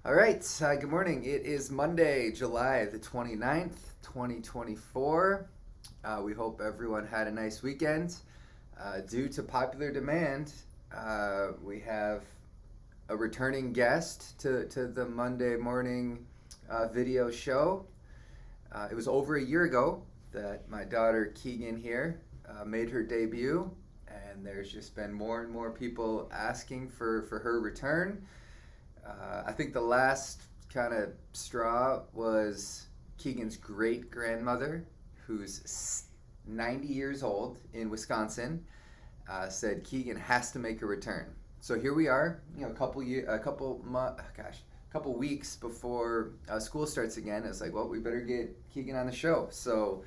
All right, good morning. It is Monday, July the 29th, 2024. We hope everyone had a nice weekend. Due to popular demand, we have a returning guest to the Monday morning video show. It was over a year ago that my daughter Keegan here made her debut, and there's just been more and more people asking for her return. I think the last kind of straw was Keegan's great grandmother, who's 90 years old in Wisconsin, said Keegan has to make a return. So here we are, a couple weeks before school starts again. It's like, well, we better get Keegan on the show. So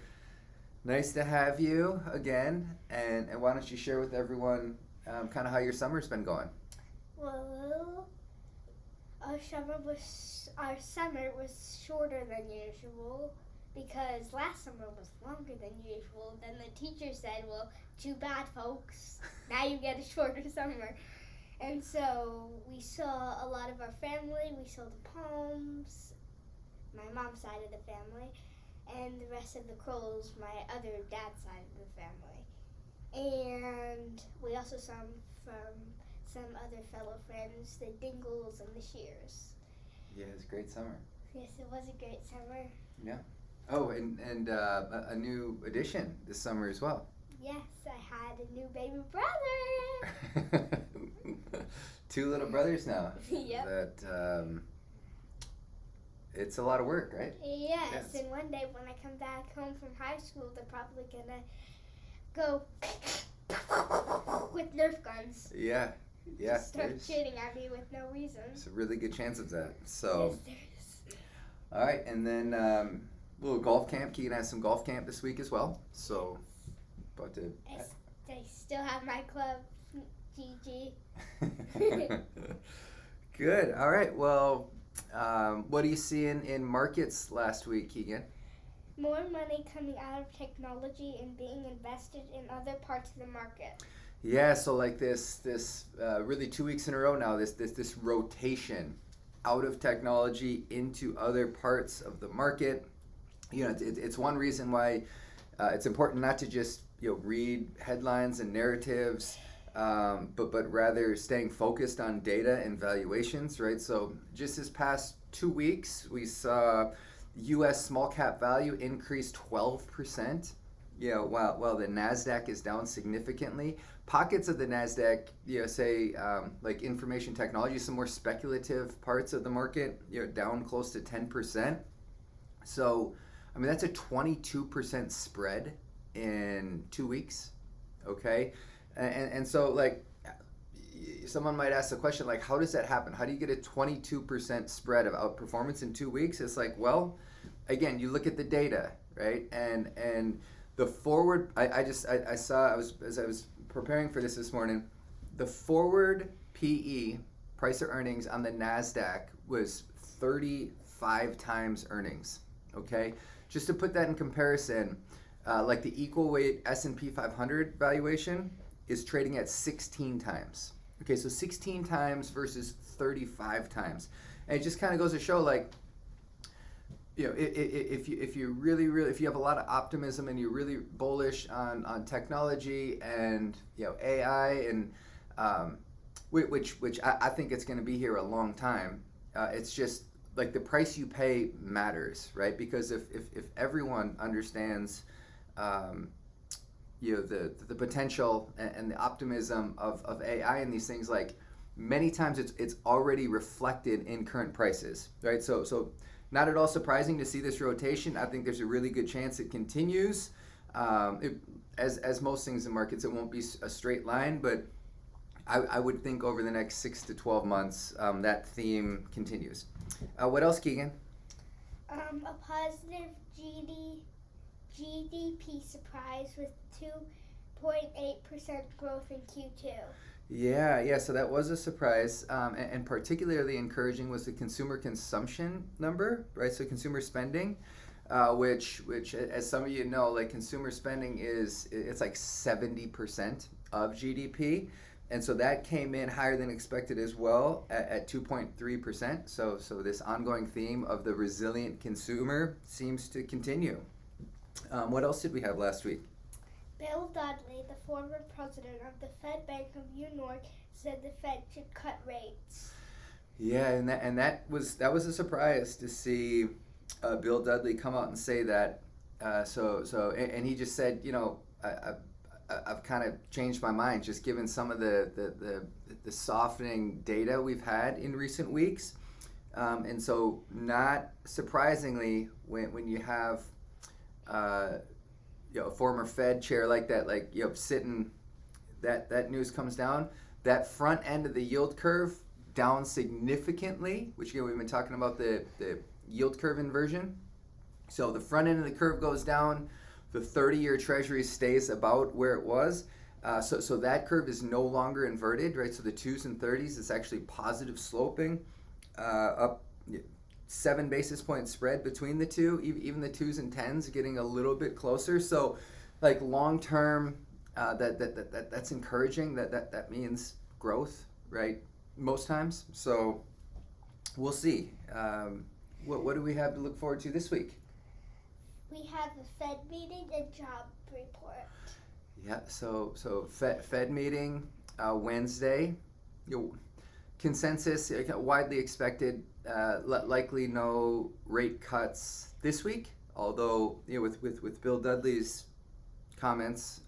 nice to have you again, and why don't you share with everyone kind of how your summer's been going? Well, our summer was shorter than usual because last summer was longer than usual. Then the teacher said, "Well, too bad, folks. Now you get a shorter summer." And so we saw a lot of our family. We saw the Palms, my mom's side of the family, and the rest of the Krolls, my other dad's side of the family. And we also saw from some other fellow friends, the Dingles and the Shears. Yeah, it was a great summer. Yes, it was a great summer. Yeah. Oh, and a new addition this summer as well. Yes, I had a new baby brother. Two little brothers now. Yep. That it's a lot of work, right? Yes, and one day when I come back home from high school, they're probably gonna go with Nerf guns. Yeah. Just start shooting at me with no reason. There's a really good chance of that. So. Yes, there is. All right, and then little golf camp. Keegan has some golf camp this week as well. So, about to. I still have my club, GG. Good. All right. Well, what do you see in markets last week, Keegan? More money coming out of technology and being invested in other parts of the market. Yeah, so like this really 2 weeks in a row now, this rotation out of technology into other parts of the market. You know, it's one reason why it's important not to just read headlines and narratives, but rather staying focused on data and valuations, right? So just this past 2 weeks, we saw U.S. small cap value increase 12%. While the NASDAQ is down significantly. Pockets of the NASDAQ, say like information technology, some more speculative parts of the market, down close to 10%. So, I mean, that's a 22% spread in 2 weeks, okay? And so, like, someone might ask the question, like, how does that happen? How do you get a 22% spread of outperformance in 2 weeks? It's like, well, again, you look at the data, right? And the forward, as I was preparing for this morning, the forward PE, price of earnings on the NASDAQ was 35 times earnings, okay? Just to put that in comparison, like the equal weight S&P 500 valuation is trading at 16 times. Okay, so 16 times versus 35 times. And it just kind of goes to show, like, if you have a lot of optimism and you're really bullish on technology and AI and which I think it's going to be here a long time. It's just like the price you pay matters, right? Because if everyone understands the potential and the optimism of AI and these things, like many times it's already reflected in current prices, right? So not at all surprising to see this rotation. I think there's a really good chance it continues. As most things in markets, it won't be a straight line, but I would think over the next 6 to 12 months that theme continues. What else, Keegan? A positive GDP surprise with 2.8% growth in Q2. Yeah, so that was a surprise, and particularly encouraging was the consumer consumption number, right? So consumer spending, which as some of you know, like consumer spending it's like 70% of GDP, And so that came in higher than expected as well at 2.3%. So this ongoing theme of the resilient consumer seems to continue. What else did we have last week? Bill Dudley, the former president of the Fed Bank of New York, said the Fed should cut rates. Yeah, and that was a surprise to see Bill Dudley come out and say that. And he just said, I've kind of changed my mind, just given some of the softening data we've had in recent weeks. And so, not surprisingly, when you have a former Fed chair like that, sitting, that news comes down, that front end of the yield curve down significantly, which we've been talking about the yield curve inversion. So the front end of the curve goes down, the 30-year Treasury stays about where it was. So that curve is no longer inverted, right? So the 2s and 30s is actually positive sloping, up 7 basis point spread between the two. Even the 2s and 10s getting a little bit closer. So, like long term, that's encouraging. That means growth, right? Most times. So we'll see. What do we have to look forward to this week? We have a Fed meeting and job report. Yeah, so Fed meeting Wednesday. Consensus widely expected, likely no rate cuts this week. Although with Bill Dudley's comments,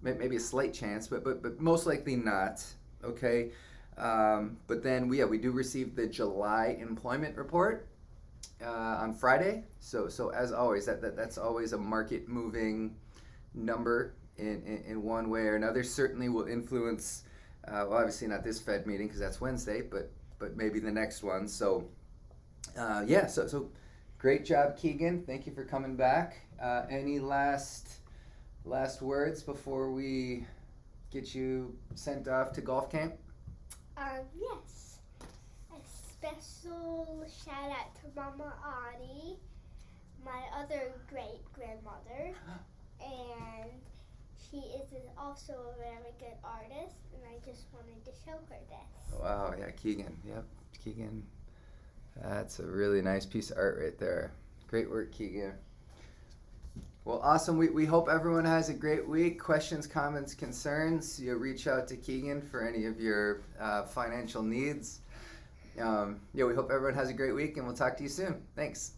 maybe a slight chance, but most likely not. Okay, but then we do receive the July employment report on Friday. So as always, that's always a market moving number in one way or another. Certainly will influence. Well, obviously not this Fed meeting because that's Wednesday, but maybe the next one. So so great job, Keegan. Thank you for coming back. Any last words before we get you sent off to golf camp? Yes. A special shout out to Mama Audie, my other great grandmother, and she is also a very good artist, and I just wanted to show her this. Wow, yeah, Keegan. Yep, Keegan. That's a really nice piece of art right there. Great work, Keegan. Well, awesome. We hope everyone has a great week. Questions, comments, concerns, reach out to Keegan for any of your financial needs. We hope everyone has a great week, and we'll talk to you soon. Thanks.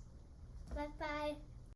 Bye-bye.